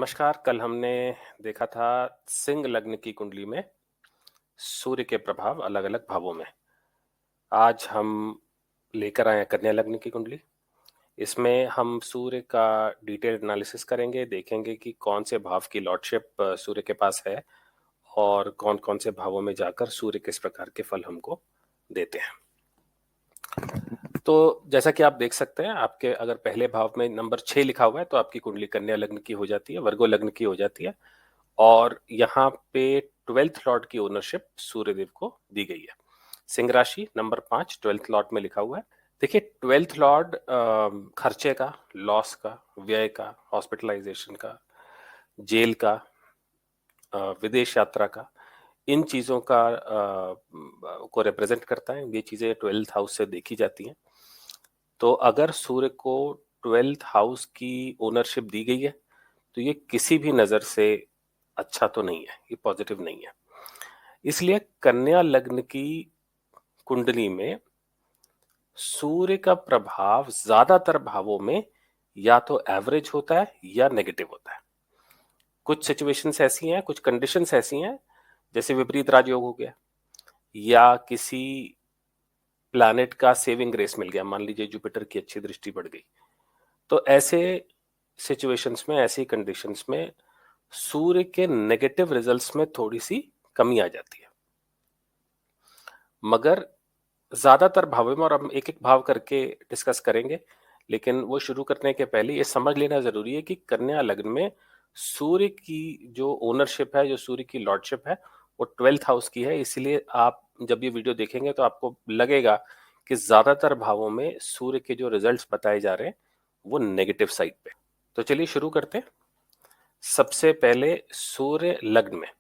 नमस्कार। कल हमने देखा था सिंह लग्न की कुंडली में सूर्य के प्रभाव अलग-अलग भावों में। आज हम लेकर आए हैं कन्या लग्न की कुंडली। इसमें हम सूर्य का डिटेल्ड एनालिसिस करेंगे, देखेंगे कि कौन से भाव की लॉर्डशिप सूर्य के पास है और कौन-कौन से भावों में जाकर सूर्य किस प्रकार के फल हमको देते हैं। तो जैसा कि आप देख सकते हैं, आपके अगर पहले भाव में नंबर 6 लिखा हुआ है तो आपकी कुंडली कन्या लग्न की हो जाती है, वर्गो लग्न की हो जाती है। और यहाँ पे 12th लॉर्ड की ओनरशिप सूर्यदेव को दी गई है। सिंह राशि नंबर 5 12th लॉर्ड में लिखा हुआ है। देखिए 12th लॉर्ड खर्चे का, लॉस का, व्यय का, हॉस्पिटलाइजेशन का, जेल का, विदेश यात्रा का, इन चीजों का को रिप्रेजेंट करता है। ये चीजें 12th हाउस से देखी जाती हैं। तो अगर सूर्य को 12th हाउस की ओनरशिप दी गई है तो ये किसी भी नजर से अच्छा तो नहीं है, ये पॉजिटिव नहीं है। इसलिए कन्या लग्न की कुंडली में सूर्य का प्रभाव ज्यादातर भावों में या तो एवरेज होता है या नेगेटिव होता है। कुछ सिचुएशंस ऐसी हैं, कुछ कंडीशंस ऐसी हैं, जैसे विपरीत राजयोग हो गया या किसी प्लैनेट का सेविंग ग्रेस मिल गया, मान लीजिए जुपिटर की अच्छी दृष्टि पड़ गई, तो ऐसे सिचुएशंस में, ऐसी कंडीशंस में सूर्य के नेगेटिव रिजल्ट्स में थोड़ी सी कमी आ जाती है। मगर ज्यादातर भावों में, और हम एक एक भाव करके डिस्कस करेंगे, लेकिन वो शुरू करने के पहले ये समझ लेना जरूरी है कि कन्या लग्न में सूर्य की जो ओनरशिप है, जो सूर्य की लॉर्डशिप है, वो 12th हाउस की है। इसलिए आप जब ये वीडियो देखेंगे तो आपको लगेगा कि ज्यादातर भावों में सूर्य के जो रिजल्ट्स बताए जा रहे हैं वो नेगेटिव साइड पे। तो चलिए शुरू करते हैं। सबसे पहले सूर्य लग्न में,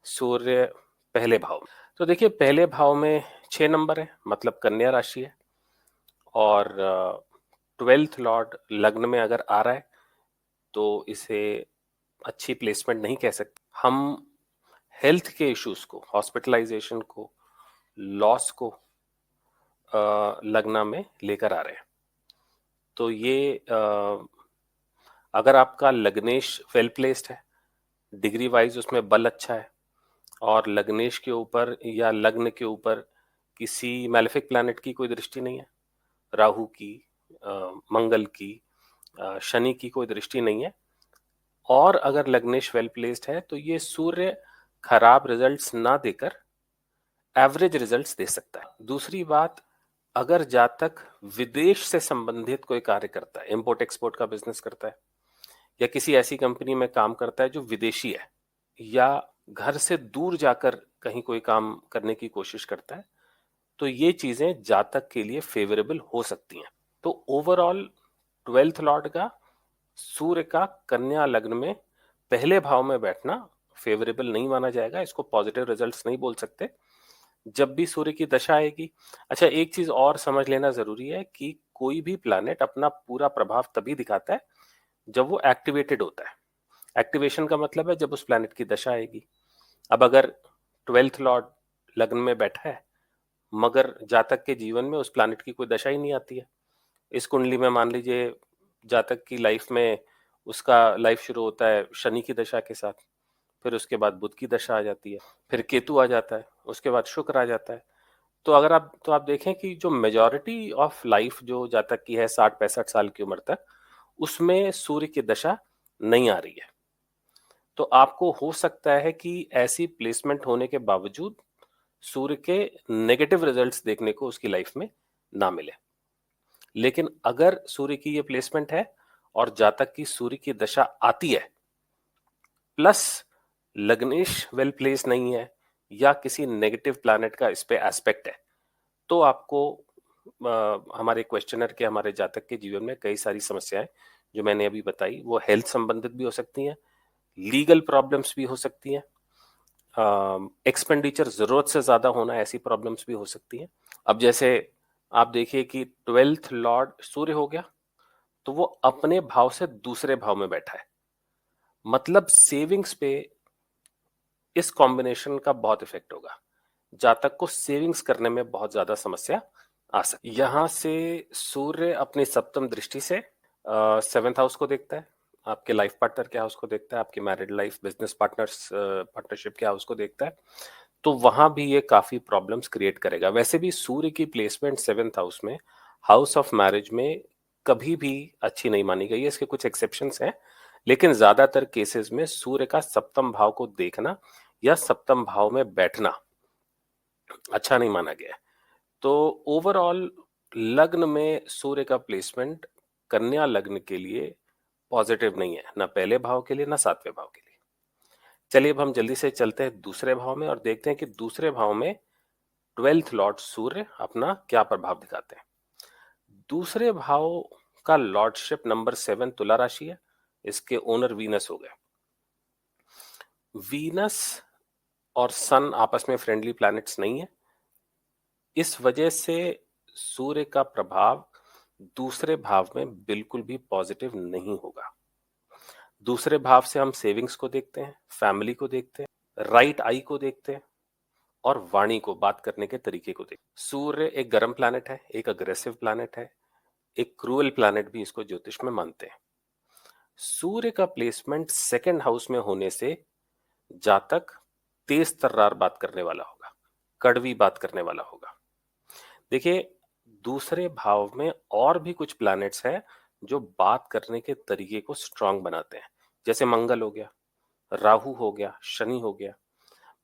सूर्य पहले भाव में। तो देखिए पहले भाव में 6 नंबर है, मतलब कन्या राशि है, और 12th लॉर्ड लग्न में अगर आ रहा है तो इसे अच्छी प्लेसमेंट नहीं कह सकते। हम हेल्थ के इश्यूज को, हॉस्पिटलाइजेशन को, लॉस को लग्न में लेकर आ रहे हैं। तो ये अगर आपका लग्नेश वेल प्लेस्ड है, डिग्री वाइज उसमें बल अच्छा है, और लग्नेश के ऊपर या लग्न के ऊपर किसी मैलेफिक प्लैनेट की कोई दृष्टि नहीं है, राहु की, मंगल की, शनि की कोई दृष्टि नहीं है, और अगर लग्नेश वेल प्लेस्ड है तो ये सूर्य खराब रिजल्ट्स ना देकर एवरेज रिजल्ट्स दे सकता है। दूसरी बात, अगर जातक विदेश से संबंधित कोई कार्य करता है, इंपोर्ट एक्सपोर्ट का बिजनेस करता है, या किसी ऐसी कंपनी में काम करता है जो विदेशी है, या घर से दूर जाकर कहीं कोई काम करने की कोशिश करता है, तो ये चीजें जातक के लिए फेवरेबल हो सकती हैं। तो ओवरऑल 12th लॉर्ड का सूर्य का कन्या लग्न में पहले भाव में बैठना फेवरेबल नहीं माना जाएगा, इसको पॉजिटिव रिजल्ट्स नहीं बोल सकते। जब भी सूर्य की दशा आएगी, अच्छा एक चीज और समझ लेना जरूरी है कि कोई भी प्लैनेट अपना पूरा प्रभाव तभी दिखाता है जब वो एक्टिवेटेड होता है। एक्टिवेशन का मतलब है जब उस प्लैनेट की दशा आएगी। अब अगर 12th लॉर्ड लग्न में बैठा है मगर जातक के जीवन में उस प्लैनेट की कोई दशा ही नहीं आती है, इस कुंडली में मान लीजिए जातक की लाइफ में उसका लाइफ शुरू होता है शनि की दशा के साथ, फिर उसके बाद बुध की दशा आ जाती है, फिर केतु आ जाता है, उसके बाद शुक्र आ जाता है। तो अगर आप देखें कि जो मेजॉरिटी ऑफ लाइफ जो जातक की है 60-65 साल की उम्र तक, उसमें सूर्य की दशा नहीं आ रही है। तो आपको हो सकता है कि ऐसी प्लेसमेंट होने के बावजूद सूर्य के नेगेटिव रिजल्ट्स देखने को उसकी लाइफ में ना मिले। लेकिन अगर सूर्य की ये प्लेसमेंट है और जातक की सूर्य की दशा आती है, प्लस लग्नेश वेल प्लेस नहीं है या किसी नेगेटिव प्लैनेट का इस पे एस्पेक्ट है, तो आपको हमारे क्वेश्चनर के, हमारे जातक के जीवन में कई सारी समस्याएं जो मैंने अभी बताई वो हेल्थ संबंधित भी हो सकती हैं, लीगल प्रॉब्लम्स भी हो सकती हैं, एक्सपेंडिचर जरूरत से ज्यादा होना, ऐसी प्रॉब्लम्स भी हो सकती हैं। अब जैसे आप देखिए कि 12th लॉर्ड सूर्य हो गया तो वो अपने भाव से दूसरे भाव में बैठा है, मतलब सेविंग्स पे इस कॉम्बिनेशन का बहुत इफेक्ट होगा। जातक को सेविंग्स करने में बहुत ज्यादा समस्या आ सकती है। यहां से सूर्य अपनी सप्तम दृष्टि से 7th हाउस को देखता है, आपके लाइफ पार्टनर के हाउस को देखता है, आपकी मैरिड लाइफ, बिजनेस पार्टनरशिप के हाउस को देखता है, तो वहां भी ये काफी प्रॉब्लम्स क्रिएट करेगा। वैसे भी सूर्य की प्लेसमेंट 7th हाउस में, हाउस ऑफ मैरिज में, कभी भी अच्छी नहीं मानी गई है। इसके कुछ एक्सेप्शंस हैं, लेकिन ज्यादातर केसेस में सूर्य का सप्तम भाव को देखना या सप्तम भाव में बैठना अच्छा नहीं माना गया है। तो ओवरऑल लग्न में सूर्य का प्लेसमेंट कन्या लग्न के लिए पॉजिटिव नहीं है, ना पहले भाव के लिए ना 7वें भाव के लिए। चलिए अब हम जल्दी से चलते हैं दूसरे भाव में और देखते हैं कि दूसरे भाव में 12th लॉर्ड सूर्य अपना क्या प्रभाव दिखाते हैं। दूसरे भाव का लॉर्डशिप नंबर 7 तुला राशि है, इसके ओनर वीनस हो गए। वीनस और सन आपस में फ्रेंडली प्लैनेट्स नहीं है, इस वजह से सूर्य का प्रभाव दूसरे भाव में बिल्कुल भी पॉजिटिव नहीं होगा। दूसरे भाव से हम सेविंग्स को देखते हैं, फैमिली को देखते हैं, राइट आई को देखते हैं और वाणी को, बात करने के तरीके को देखते हैं। सूर्य एक गर्म प्लैनेट है, एक अग्रेसिव प्लैनेट है, एक क्रूअल प्लैनेट भी इसको ज्योतिष में मानते हैं। सूर्य का प्लेसमेंट 2nd हाउस में होने से जातक तेज तर्रार बात करने वाला होगा, कड़वी बात करने वाला होगा। देखिए, दूसरे भाव में और भी कुछ प्लैनेट्स हैं जो बात करने के तरीके को स्ट्रांग बनाते हैं, जैसे मंगल हो गया, राहु हो गया, शनि हो गया,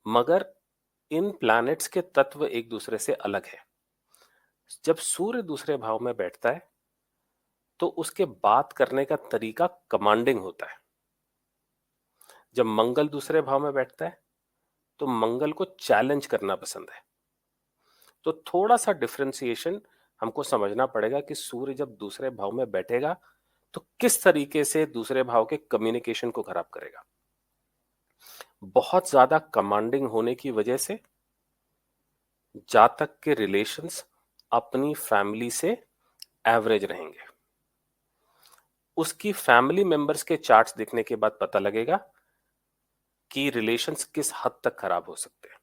मगर इन प्लैनेट्स के तत्व एक दूसरे से अलग है। जब सूर्य दूसरे भाव में बैठता है तो उसके बात करने का तरीका कमांडिंग होता है। जब मंगल दूसरे भाव में बैठता है तो मंगल को चैलेंज करना पसंद है। तो थोड़ा सा डिफरेंशिएशन हमको समझना पड़ेगा कि सूर्य जब दूसरे भाव में बैठेगा तो किस तरीके से दूसरे भाव के कम्युनिकेशन को खराब करेगा। बहुत ज्यादा कमांडिंग होने की वजह से जातक के रिलेशंस अपनी फैमिली से एवरेज रहेंगे। उसकी फैमिली मेंबर्स के चार्ट्स देखने के बाद पता लगेगा कि रिलेशंस किस हद तक खराब हो सकते हैं,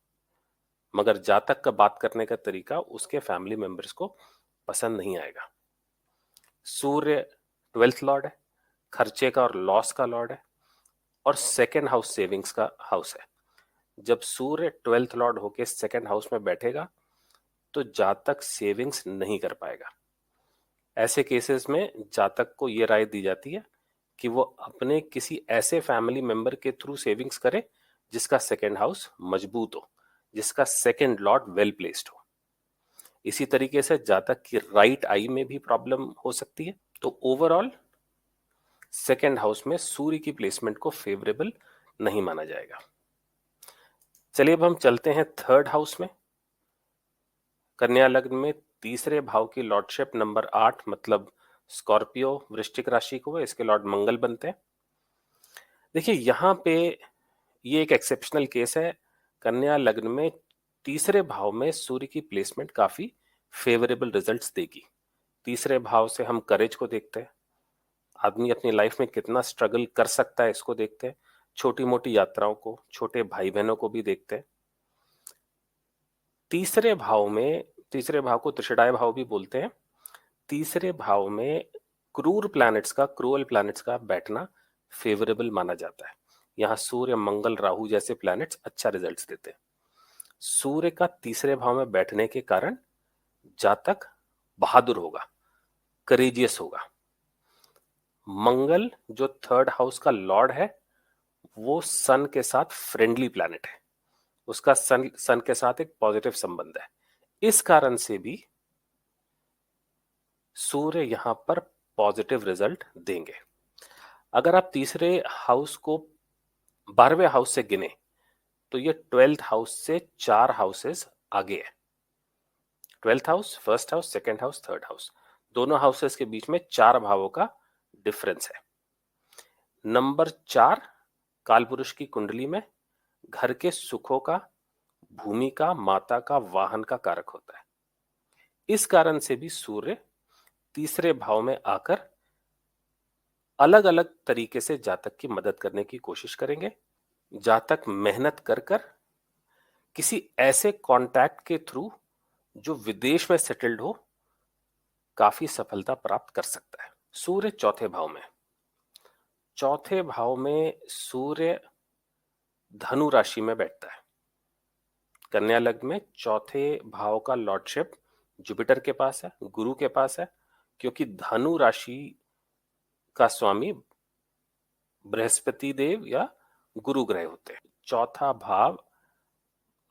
मगर जातक का बात करने का तरीका उसके फैमिली मेंबर्स को पसंद नहीं आएगा। सूर्य 12th लॉर्ड है, खर्चे का और लॉस का लॉर्ड है, और 2nd हाउस सेविंग्स का हाउस है। जब सूर्य 12th लॉर्ड होके 2nd हाउस में बैठेगा तो जातक सेविंग्स नहीं कर पाएगा। ऐसे केसेस में जातक को यह राय दी जाती है कि वो अपने किसी ऐसे फैमिली मेंबर के थ्रू सेविंग्स करे जिसका 2nd हाउस मजबूत हो, जिसका 2nd लॉर्ड वेल प्लेस्ड हो। इसी तरीके से जातक की राइट आई में भी प्रॉब्लम हो सकती है। तो ओवरऑल 2nd हाउस में सूर्य की प्लेसमेंट को फेवरेबल नहीं माना जाएगा। चलिए अब हम चलते हैं 3rd हाउस में। कन्या लग्न में तीसरे भाव की लॉर्डशिप नंबर 8 मतलब स्कॉर्पियो वृश्चिक राशि को है, इसके लॉर्ड मंगल बनते हैं। देखिए, यहां पे ये एक एक्सेप्शनल केस है। कन्या लग्न में तीसरे भाव में सूर्य की प्लेसमेंट काफी फेवरेबल रिजल्ट्स देगी। तीसरे भाव से हम करेज को देखते हैं, आदमी अपनी लाइफ में कितना स्ट्रगल कर सकता है इसको देखते हैं, छोटी मोटी यात्राओं को, छोटे भाई बहनों को भी देखते हैं। तीसरे भाव में, तीसरे भाव को त्रिषडाय भाव भी बोलते हैं, तीसरे भाव में क्रूर प्लैनेट्स का बैठना फेवरेबल माना जाता है। यहां सूर्य, मंगल, राहु जैसे प्लैनेट्स अच्छा रिजल्ट्स देते हैं। सूर्य का तीसरे भाव में बैठने के कारण जातक बहादुर होगा, करेजियस होगा। मंगल जो 3rd हाउस का लॉर्ड है वो सन के साथ फ्रेंडली प्लैनेट है, उसका सन के साथ एक पॉजिटिव संबंध है। इस कारण से भी सूर्य यहां पर पॉजिटिव रिजल्ट देंगे। अगर आप तीसरे हाउस को 12वें हाउस से गिने तो ये 12th हाउस से 4 हाउसेस आगे है। 12th house, 1st house, 2nd house, 3rd house, दोनों हाउसेस के बीच में 4 भावों का डिफरेंस है। नंबर 4 कालपुरुष की कुंडली में घर के सुखों का, भूमि का, माता का, वाहन का कारक होता है। इस कारण से भी सूर्य तीसरे भाव में आकर अलग अलग तरीके से जातक की मदद करने की कोशिश करेंगे। जातक मेहनत कर कर किसी ऐसे कॉन्टैक्ट के थ्रू जो विदेश में सेटल्ड हो काफी सफलता प्राप्त कर सकता है। सूर्य चौथे भाव में, चौथे भाव में सूर्य धनु राशि में बैठता है। कन्या लग्न में चौथे भाव का लॉर्डशिप जुपिटर के पास है, गुरु के पास है, क्योंकि धनु राशि का स्वामी बृहस्पति देव या गुरु ग्रह होते हैं। चौथा भाव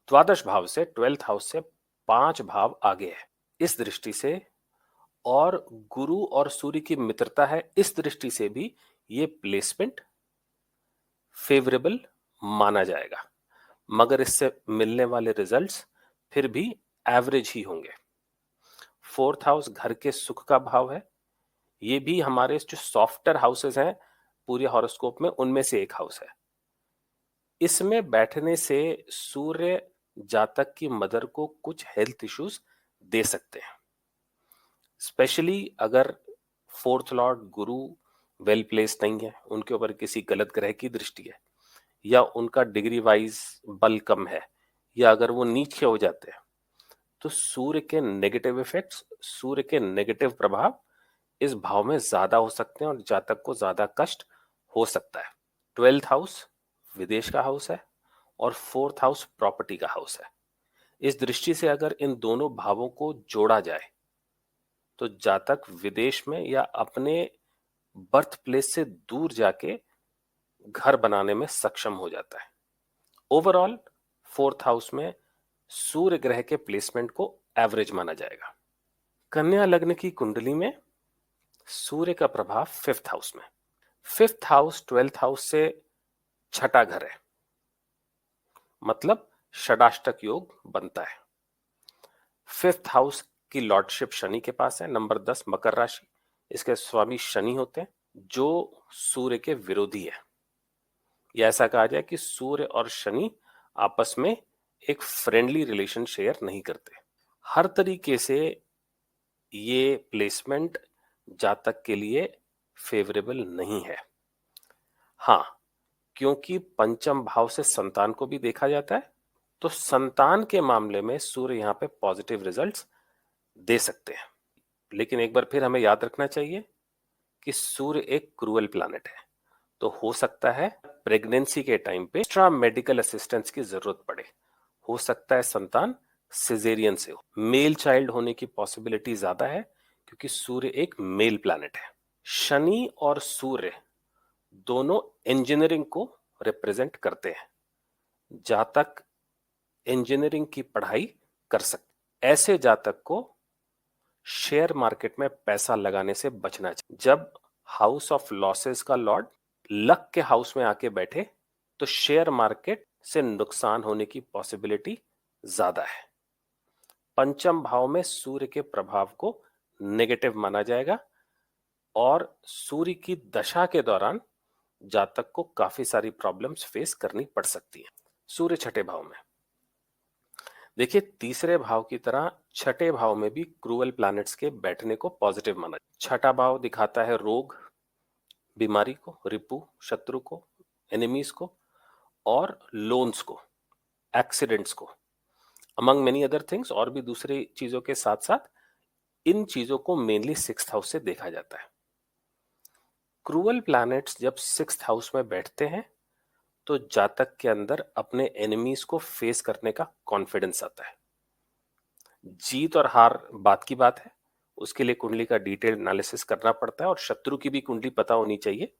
द्वादश भाव से, 12th हाउस से 5 भाव आगे है। इस दृष्टि से, और गुरु और सूर्य की मित्रता है, इस दृष्टि से भी ये प्लेसमेंट फेवरेबल माना जाएगा, मगर इससे मिलने वाले रिजल्ट्स फिर भी एवरेज ही होंगे। 4th हाउस घर के सुख का भाव है। ये भी हमारे जो सॉफ्टर हाउसेस हैं पूरे हॉरोस्कोप में, उनमें से एक हाउस है। इसमें बैठने से सूर्य जातक की मदर को कुछ हेल्थ इश्यूज दे सकते हैं, स्पेशली अगर 4th लॉर्ड गुरु वेल प्लेस्ड नहीं है, उनके ऊपर किसी गलत ग्रह की दृष्टि है, या उनका डिग्री वाइज बल कम है, या अगर वो नीचे हो जाते हैं, तो सूर्य के नेगेटिव इफेक्ट्स, सूर्य के नेगेटिव प्रभाव इस भाव में ज्यादा हो सकते हैं और जातक को ज्यादा कष्ट हो सकता है। 12th हाउस विदेश का हाउस है और 4th हाउस प्रॉपर्टी का हाउस है। इस दृष्टि से अगर इन दोनों भावों को जोड़ा जाए तो जातक विदेश में या अपने बर्थ प्लेस से दूर जाके घर बनाने में सक्षम हो जाता है। ओवरऑल 4th हाउस में सूर्य ग्रह के प्लेसमेंट को एवरेज माना जाएगा। कन्या लग्न की कुंडली में सूर्य का प्रभाव 5th हाउस में। 5th हाउस 12th हाउस से छठा घर है, मतलब षडाष्टक योग बनता है। 5th हाउस की लॉर्डशिप शनि के पास है, नंबर 10 मकर राशि, इसके स्वामी शनि होते हैं, जो सूर्य के विरोधी है। या ऐसा कहा जाए कि सूर्य और शनि आपस में एक फ्रेंडली रिलेशन शेयर नहीं करते। हर तरीके से ये प्लेसमेंट जातक के लिए फेवरेबल नहीं है। हाँ, क्योंकि पंचम भाव से संतान को भी देखा जाता है, तो संतान के मामले में सूर्य यहाँ पे पॉजिटिव रिजल्ट्स दे सकते हैं। लेकिन एक बार फिर हमें याद रखना चाहिए कि सूर्य एक क्रूअल प्लैनेट है, तो हो सकता है प्रेगनेंसी के टाइम पे एक्स्ट्रा मेडिकल असिस्टेंस की जरूरत पड़े। हो सकता है संतान सिजेरियन से हो। मेल चाइल्ड होने की पॉसिबिलिटी ज्यादा है क्योंकि सूर्य एक मेल प्लैनेट है। शनि और सूर्य दोनों इंजीनियरिंग को रिप्रेजेंट करते हैं। जातक इंजीनियरिंग की पढ़ाई कर सकते। ऐसे जातक को शेयर मार्केट में पैसा लगाने से बचना चाहिए। जब हाउस ऑफ लॉसेस का लॉर्ड लक के हाउस में आके बैठे तो शेयर मार्केट से नुकसान होने की पॉसिबिलिटी ज्यादा है। पंचम भाव में सूर्य के प्रभाव को नेगेटिव माना जाएगा और सूर्य की दशा के दौरान जातक को काफी सारी प्रॉब्लम्स फेस करनी पड़ सकती है। सूर्य छठे भाव में, देखिए तीसरे भाव की तरह छठे भाव में भी क्रूअल प्लैनेट्स के बैठने को पॉजिटिव माना। छठा भाव दिखाता है रोग, बीमारी को, रिपु, शत्रु को, एनिमीज को, और लोन्स को, एक्सीडेंट्स को, अमंग मेनी अदर थिंग्स। और भी दूसरी चीजों के साथ साथ इन चीजों को मेनली 6th हाउस से देखा जाता है। क्रूअल प्लैनेट्स जब 6th हाउस में बैठते हैं तो जातक के अंदर अपने एनिमीज को फेस करने का कॉन्फिडेंस आता है। जीत और हार बात की बात है, उसके लिए कुंडली का डिटेल एनालिसिस करना पड़ता है और शत्रु की भी कुंडली पता होनी चाहिए।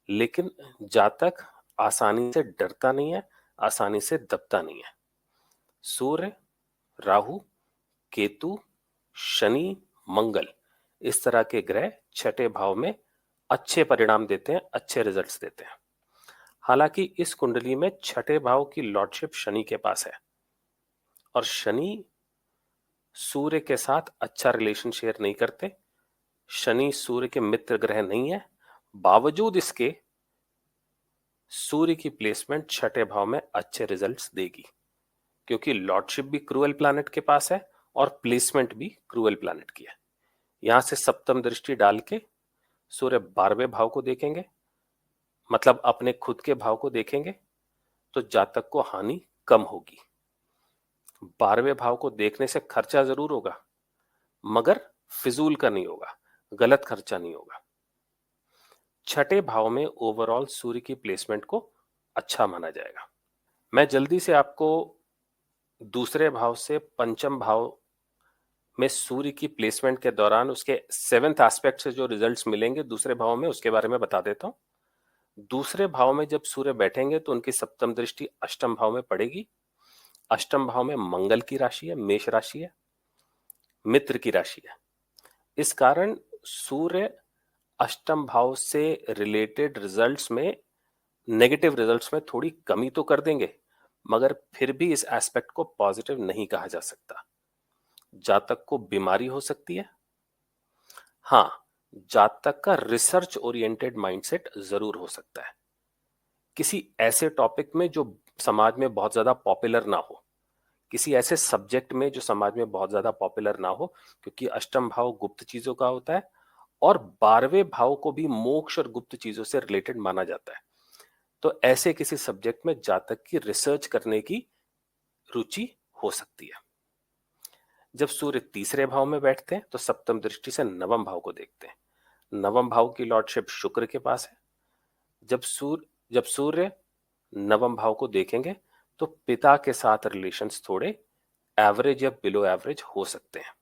लेकिन जातक आसानी से डरता नहीं है, आसानी से दबता नहीं है। सूर्य, राहु, केतु, शनि, मंगल, इस तरह के ग्रह छठे भाव में अच्छे परिणाम देते हैं, अच्छे रिजल्ट्स देते हैं। हालांकि इस कुंडली में छठे भाव की लॉर्डशिप शनि के पास है और शनि सूर्य के साथ अच्छा रिलेशन शेयर नहीं करते। शनि सूर्य के मित्र ग्रह नहीं है, बावजूद इसके सूर्य की प्लेसमेंट छठे भाव में अच्छे रिजल्ट्स देगी, क्योंकि लॉर्डशिप भी क्रूअल प्लैनेट के पास है और प्लेसमेंट भी क्रूअल प्लैनेट की है। यहां से सप्तम दृष्टि डाल के सूर्य 12वें भाव को देखेंगे, मतलब अपने खुद के भाव को देखेंगे, तो जातक को हानि कम होगी। 12वें भाव को देखने से खर्चा जरूर होगा, मगर फिजूल का नहीं होगा, गलत खर्चा नहीं होगा। छठे भाव में ओवरऑल सूर्य की प्लेसमेंट को अच्छा माना जाएगा। मैं जल्दी से आपको दूसरे भाव से पंचम भाव में सूर्य की प्लेसमेंट के दौरान उसके सेवेंथ एस्पेक्ट से जो रिजल्ट्स मिलेंगे दूसरे भाव में, उसके बारे में बता देता हूं। दूसरे भाव में जब सूर्य बैठेंगे तो उनकी सप्तम दृष्टि अष्टम भाव में पड़ेगी। अष्टम भाव में मंगल की राशि है, मेष राशि है, मित्र की राशि है। इस कारण सूर्य अष्टम भाव से रिलेटेड रिजल्ट्स में, नेगेटिव रिजल्ट्स में थोड़ी कमी तो कर देंगे, मगर फिर भी इस एस्पेक्ट को पॉजिटिव नहीं कहा जा सकता। जातक को बीमारी हो सकती है। हाँ, जातक का रिसर्च ओरिएंटेड माइंडसेट जरूर हो सकता है, किसी ऐसे टॉपिक में जो समाज में बहुत ज्यादा पॉपुलर ना हो, किसी ऐसे सब्जेक्ट में जो समाज में बहुत ज्यादा पॉपुलर ना हो, क्योंकि अष्टम भाव गुप्त चीजों का होता है और 12वें भाव को भी मोक्ष और गुप्त चीजों से रिलेटेड माना जाता है। तो ऐसे किसी सब्जेक्ट में जातक की रिसर्च करने की रुचि हो सकती है। जब सूर्य तीसरे भाव में बैठते हैं तो सप्तम दृष्टि से नवम भाव को देखते हैं। नवम भाव की लॉर्डशिप शुक्र के पास है। जब सूर्य नवम भाव को देखेंगे तो पिता के साथ रिलेशंस थोड़े एवरेज या बिलो एवरेज हो सकते हैं।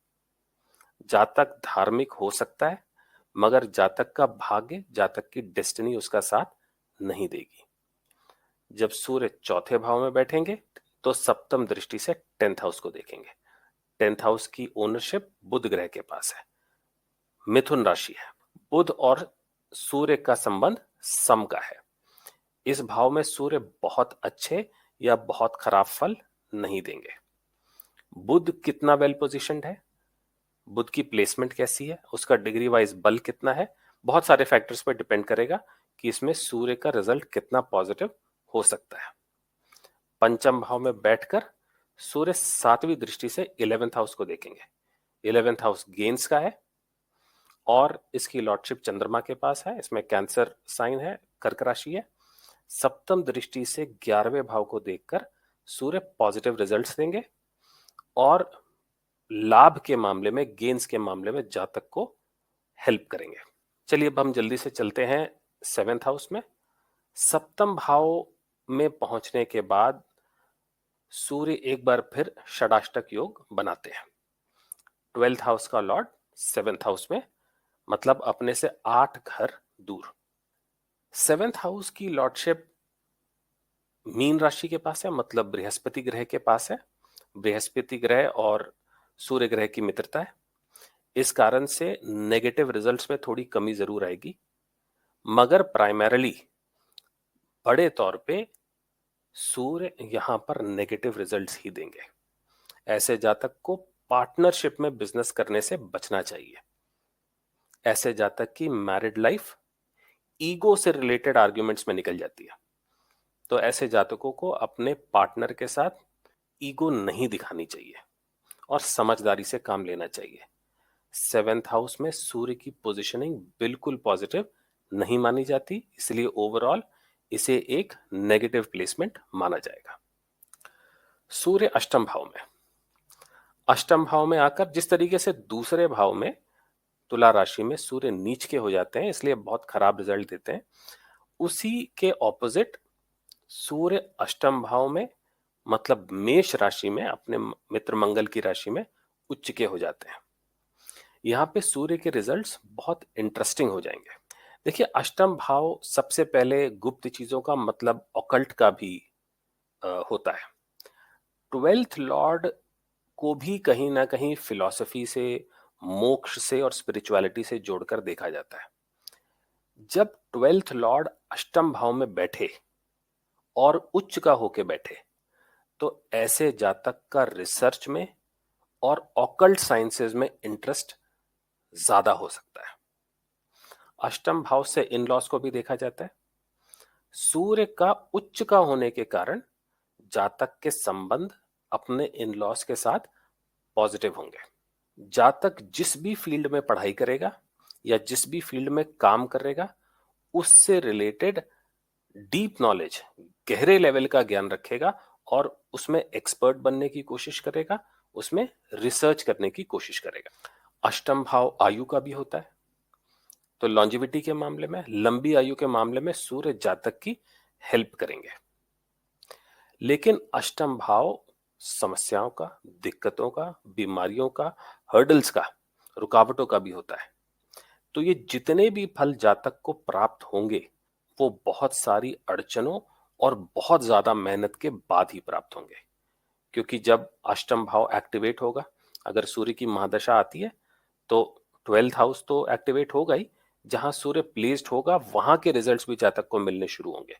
जातक धार्मिक हो सकता है, मगर जातक का भाग्य, जातक की डेस्टिनी उसका साथ नहीं देगी। जब सूर्य चौथे भाव में बैठेंगे तो सप्तम दृष्टि से 10th हाउस को देखेंगे। 10th हाउस की ओनरशिप बुध ग्रह के पास है, मिथुन राशि है। बुध और सूर्य का संबंध सम का है। इस भाव में सूर्य बहुत अच्छे या बहुत खराब फल नहीं देंगे। बुध कितना वेल पोजिशन्ड है, बुध की प्लेसमेंट कैसी है, उसका डिग्री वाइज बल कितना है, बहुत सारे फैक्टर्स पर डिपेंड करेगा कि इसमें सूर्य का रिजल्ट कितना पॉजिटिव हो सकता है। पंचम भाव में बैठकर सूर्य सातवीं दृष्टि से 11th हाउस को देखेंगे। 11th हाउस गेन्स का है और इसकी लॉर्डशिप चंद्रमा के पास है। इसमें कैंसर साइन है, कर्क राशि है। सप्तम दृष्टि से 11वें भाव को देखकर सूर्य पॉजिटिव रिजल्ट्स देंगे और लाभ के मामले में, गेन्स के मामले में जातक को हेल्प करेंगे। चलिए अब हम जल्दी से चलते हैं 7th हाउस में। सप्तम भाव में पहुंचने के बाद सूर्य एक बार फिर षडाष्टक योग बनाते हैं। 12th हाउस का लॉर्ड 7th हाउस में, मतलब अपने से 8 घर दूर। 7th हाउस की लॉर्डशिप मीन राशि के पास है, मतलब बृहस्पति ग्रह के पास है। बृहस्पति ग्रह और सूर्य ग्रह की मित्रता है। इस कारण से नेगेटिव रिजल्ट्स में थोड़ी कमी जरूर आएगी, मगर प्राइमरीली बड़े तौर पे सूर्य यहां पर नेगेटिव रिजल्ट्स ही देंगे। ऐसे जातक को पार्टनरशिप में बिजनेस करने से बचना चाहिए। ऐसे जातक की मैरिड लाइफ ईगो से रिलेटेड आर्ग्यूमेंट्स में निकल जाती है। तो ऐसे जातकों को अपने पार्टनर के साथ ईगो नहीं दिखानी चाहिए और समझदारी से काम लेना चाहिए। 7th हाउस में सूर्य की पोजीशनिंग बिल्कुल पॉजिटिव नहीं मानी जाती, इसलिए ओवरऑल इसे एक नेगेटिव प्लेसमेंट माना जाएगा। सूर्य अष्टम भाव में, अष्टम भाव में आकर जिस तरीके से दूसरे भाव में तुला राशि में सूर्य नीच के हो जाते हैं, इसलिए बहुत खराब रिजल्ट देते हैं, उसी के ऑपोजिट सूर्य अष्टम भाव में, मतलब मेष राशि में, अपने मित्र मंगल की राशि में उच्च के हो जाते हैं। यहां पे सूर्य के रिजल्ट्स बहुत इंटरेस्टिंग हो जाएंगे। देखिए, अष्टम भाव सबसे पहले गुप्त चीजों का, मतलब ऑकल्ट का भी होता है। 12th लॉर्ड को भी कहीं ना कहीं फिलॉसफी से, मोक्ष से और स्पिरिचुअलिटी से जोड़कर देखा जाता है। जब 12th लॉर्ड अष्टम भाव में बैठे और उच्च का होके बैठे तो ऐसे जातक का रिसर्च में और ऑकल्ट साइंसेज में इंटरेस्ट ज्यादा हो सकता है। अष्टम भाव से इन लॉस को भी देखा जाता है। सूर्य का उच्च का होने के कारण जातक के संबंध अपने इन लॉस के साथ पॉजिटिव होंगे। जातक जिस भी फील्ड में पढ़ाई करेगा या जिस भी फील्ड में काम करेगा, उससे रिलेटेड डीप नॉलेज, गहरे लेवल का ज्ञान रखेगा और उसमें एक्सपर्ट बनने की कोशिश करेगा, उसमें रिसर्च करने की कोशिश करेगा। अष्टम भाव आयु का भी होता है। तो लॉन्जिविटी के मामले में, लंबी आयु के मामले में सूर्य जातक की हेल्प करेंगे। लेकिन अष्टम भाव समस्याओं का, दिक्कतों का, बीमारियों का, हर्डल्स का, रुकावटों का भी होता है। तो ये जितने भी फल जातक को प्राप्त होंगे वो बहुत सारी अड़चनों और बहुत ज्यादा मेहनत के बाद ही प्राप्त होंगे। क्योंकि जब अष्टम भाव एक्टिवेट होगा, अगर सूर्य की महादशा आती है तो 12th हाउस तो एक्टिवेट होगा ही, जहां सूर्य प्लेस्ड होगा वहां के रिजल्ट्स भी जातक को मिलने शुरू होंगे।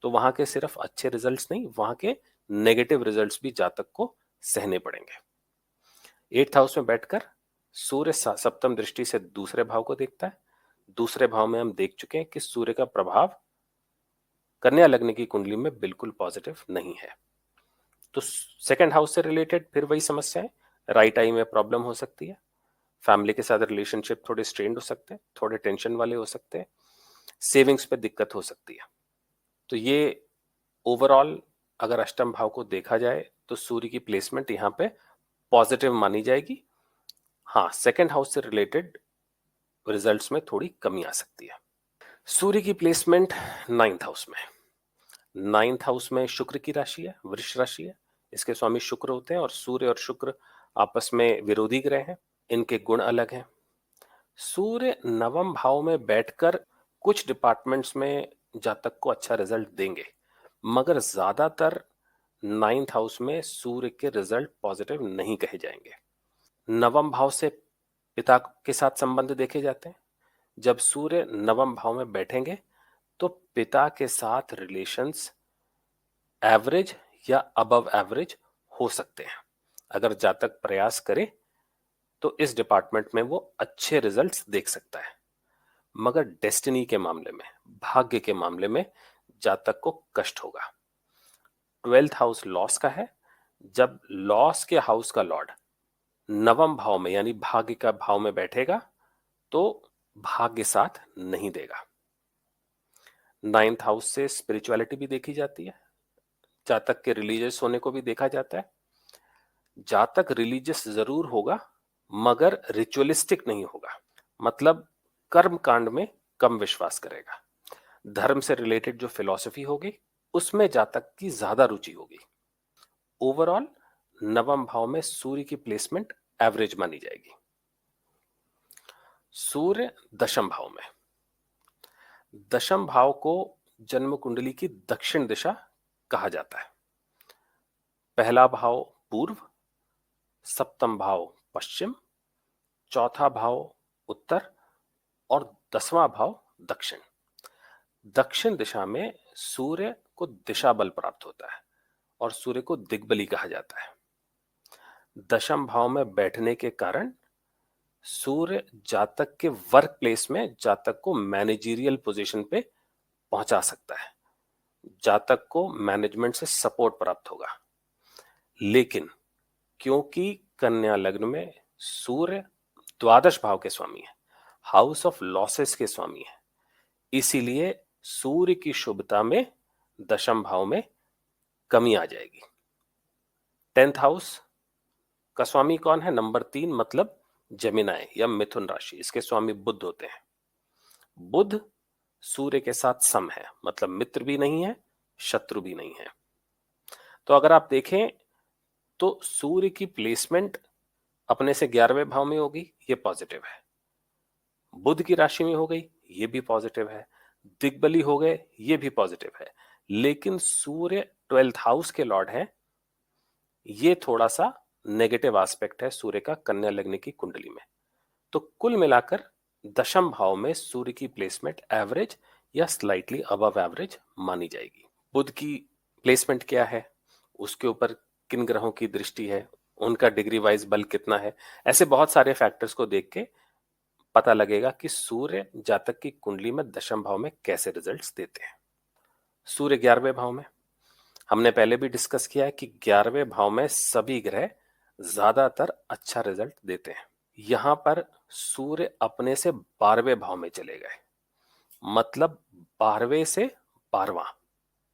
तो वहां के सिर्फ अच्छे रिजल्ट्स नहीं, वहां के नेगेटिव रिजल्ट्स भी जातक को सहने पड़ेंगे। 8th हाउस में बैठकर सूर्य सप्तम दृष्टि से दूसरे भाव को देखता है। दूसरे भाव में हम देख चुके हैं कि सूर्य का प्रभाव कन्या लग्न की कुंडली में बिल्कुल पॉजिटिव नहीं है। तो सेकंड हाउस से रिलेटेड फिर वही समस्याएं, राइट आई में प्रॉब्लम हो सकती है, फैमिली के साथ रिलेशनशिप थोड़े स्ट्रेन्ड हो सकते हैं, थोड़े टेंशन वाले हो सकते हैं, सेविंग्स पे दिक्कत हो सकती है। तो ये ओवरऑल अगर अष्टम भाव को देखा जाए तो सूर्य की प्लेसमेंट यहाँ पे पॉजिटिव मानी जाएगी। हाँ, सेकंड हाउस से रिलेटेड रिजल्ट्स में थोड़ी कमी आ सकती है। सूर्य की प्लेसमेंट 9th हाउस में, 9th हाउस में शुक्र की राशि है, वृष राशि है, इसके स्वामी शुक्र होते हैं और सूर्य और शुक्र आपस में विरोधी ग्रह हैं, इनके गुण अलग हैं। सूर्य नवम भाव में बैठकर कुछ डिपार्टमेंट्स में जातक को अच्छा रिजल्ट देंगे, मगर ज्यादातर 9th हाउस में सूर्य के रिजल्ट पॉजिटिव नहीं कहे जाएंगे। नवम भाव से पिता के साथ संबंध देखे जाते हैं। जब सूर्य नवम भाव में बैठेंगे तो पिता के साथ रिलेशंस एवरेज या अबव एवरेज हो सकते हैं। अगर जातक प्रयास करे तो इस डिपार्टमेंट में वो अच्छे रिजल्ट्स देख सकता है, मगर डेस्टिनी के मामले में, भाग्य के मामले में जातक को कष्ट होगा। 12th हाउस लॉस का है। जब लॉस के हाउस का लॉर्ड नवम भाव में यानी भाग्य का भाव में बैठेगा तो भाग्य साथ नहीं देगा। 9th हाउस से स्पिरिचुअलिटी भी देखी जाती है, जातक के रिलीजियस होने को भी देखा जाता है। जातक रिलीजियस जरूर होगा मगर रिचुअलिस्टिक नहीं होगा, मतलब कर्म कांड में कम विश्वास करेगा। धर्म से रिलेटेड जो फिलॉसफी होगी उसमें जातक की ज्यादा रुचि होगी। ओवरऑल नवम भाव में सूर्य की प्लेसमेंट एवरेज मानी जाएगी। सूर्य दशम भाव में, दशम भाव को जन्म कुंडली की दक्षिण दिशा कहा जाता है। पहला भाव पूर्व, सप्तम भाव पश्चिम, चौथा भाव उत्तर और 10वां भाव दक्षिण। दक्षिण दिशा में सूर्य को दिशा बल प्राप्त होता है और सूर्य को दिग्बली कहा जाता है। दशम भाव में बैठने के कारण सूर्य जातक के वर्क प्लेस में जातक को मैनेजरियल पोजीशन पे पहुंचा सकता है, जातक को मैनेजमेंट से सपोर्ट प्राप्त होगा। लेकिन क्योंकि कन्या लग्न में सूर्य द्वादश भाव के स्वामी है, हाउस ऑफ लॉसेस के स्वामी है, इसीलिए सूर्य की शुभता में दशम भाव में कमी आ जाएगी। 10th हाउस का स्वामी कौन है? नंबर 3, मतलब जेमिनाई या मिथुन राशि, इसके स्वामी बुध होते हैं। बुध सूर्य के साथ सम है, मतलब मित्र भी नहीं है, शत्रु भी नहीं है। तो अगर आप देखें तो सूर्य की प्लेसमेंट अपने से 11वें भाव में होगी, ये पॉजिटिव है। बुध की राशि में हो गई, ये भी पॉजिटिव है। दिग्बली हो गए, ये भी पॉजिटिव है। लेकिन सूर्य 12th हाउस के लॉर्ड है, ये थोड़ा सा नेगेटिव एस्पेक्ट है सूर्य का कन्या लग्न की कुंडली में। तो कुल मिलाकर दशम भाव में सूर्य की प्लेसमेंट एवरेज या स्लाइटली अबव एवरेज मानी जाएगी। बुध की प्लेसमेंट क्या है, उसके ऊपर किन ग्रहों की दृष्टि है, उनका डिग्री वाइज बल कितना है, ऐसे बहुत सारे फैक्टर्स को देख के पता लगेगा कि सूर्य जातक की कुंडली में दशम भाव में कैसे रिजल्ट्स देते हैं। सूर्य 11वें भाव में, हमने पहले भी डिस्कस किया है कि 11वें भाव में सभी ग्रह ज्यादातर अच्छा रिजल्ट देते हैं। यहां पर सूर्य अपने से 12वें भाव में चले गए, मतलब 12वें से 12वां,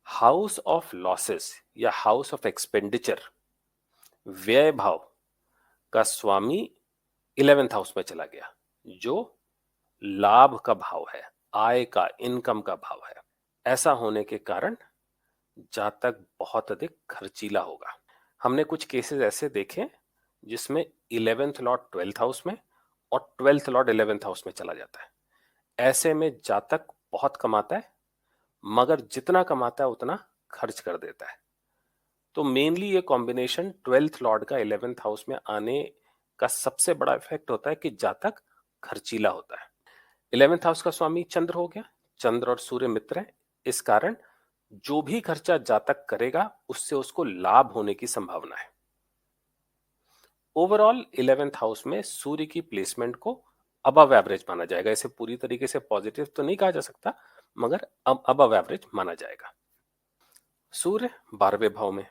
हाउस ऑफ लॉसेस या हाउस ऑफ एक्सपेंडिचर, व्यय भाव का स्वामी 11th हाउस में चला गया, जो लाभ का भाव है, आय का, इनकम का भाव है। ऐसा होने के कारण जातक बहुत अधिक खर्चीला होगा। हमने कुछ केसेस ऐसे देखे जिसमें 11th लॉर्ड 12th हाउस में और 12th लॉर्ड 11th हाउस में चला जाता है। ऐसे में जातक बहुत कमाता है, मगर जितना कमाता है उतना खर्च कर देता है। तो मेनली ये कॉम्बिनेशन 12th लॉर्ड का 11th हाउस में आने का सबसे बड़ा इफेक्ट होता है कि जातक खर्चीला होता है। 11th हाउस का स्वामी चंद्र हो गया, चंद्र और सूर्य मित्र है, इस कारण जो भी खर्चा जातक करेगा उससे उसको लाभ होने की संभावना है। ओवरऑल 11th हाउस में सूर्य की प्लेसमेंट को अबव एवरेज माना जाएगा। इसे पूरी तरीके से पॉजिटिव तो नहीं कहा जा सकता, मगर अबव एवरेज माना जाएगा। सूर्य 12वें भाव में,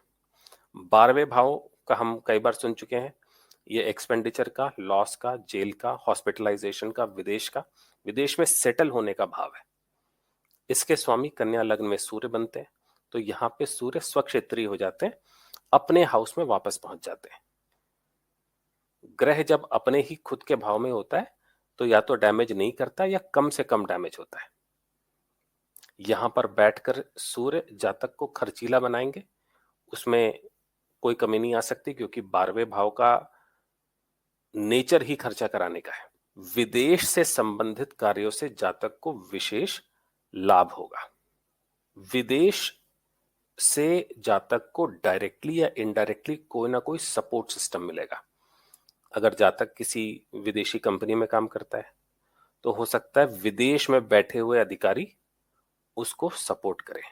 12वें भाव का हम कई बार सुन चुके हैं, ये एक्सपेंडिचर का, लॉस का, जेल का, हॉस्पिटलाइजेशन का, विदेश में सेटल होने का भाव है। इसके स्वामी कन्या लग्न में सूर्य बनते हैं, तो यहां पे सूर्य स्वक्षेत्री हो जाते हैं, अपने हाउस में वापस पहुंच जाते हैं। ग्रह जब अपने ही खुद के भाव में होता है तो या तो डैमेज नहीं करता या कम से कम डैमेज होता है। यहां पर बैठकर सूर्य जातक को खर्चीला बनाएंगे, उसमें कोई कमी नहीं आ सकती, क्योंकि 12वें भाव का नेचर ही खर्चा कराने का है। विदेश से संबंधित कार्यों से जातक को विशेष लाभ होगा। विदेश से जातक को डायरेक्टली या इनडायरेक्टली कोई ना कोई सपोर्ट सिस्टम मिलेगा। अगर जातक किसी विदेशी कंपनी में काम करता है तो हो सकता है विदेश में बैठे हुए अधिकारी उसको सपोर्ट करें।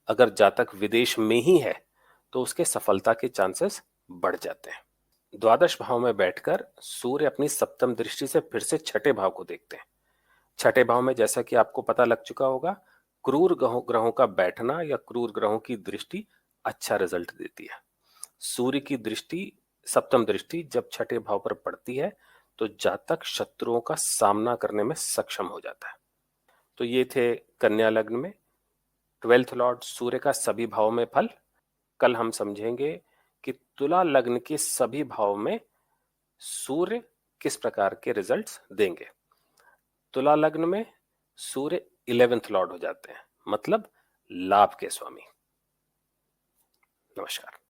अगर जातक विदेश में ही है तो उसके सफलता के चांसेस बढ़ जाते हैं। द्वादश भाव में बैठकर सूर्य अपनी सप्तम दृष्टि से फिर से छठे भाव को देखते हैं। छठे भाव में, जैसा कि आपको पता लग चुका होगा, क्रूर ग्रहों का बैठना या क्रूर ग्रहों की दृष्टि अच्छा रिजल्ट देती है। सूर्य की दृष्टि, सप्तम दृष्टि जब छठे भाव पर पड़ती है तो जातक शत्रुओं का सामना करने में सक्षम हो जाता है। तो ये थे कन्या लग्न में 12th लॉर्ड सूर्य का सभी भाव में फल। कल हम समझेंगे कि तुला लग्न के सभी भाव में सूर्य किस प्रकार के रिजल्ट्स देंगे। तुला लग्न में सूर्य 11th लॉर्ड हो जाते हैं, मतलब लाभ के स्वामी। नमस्कार।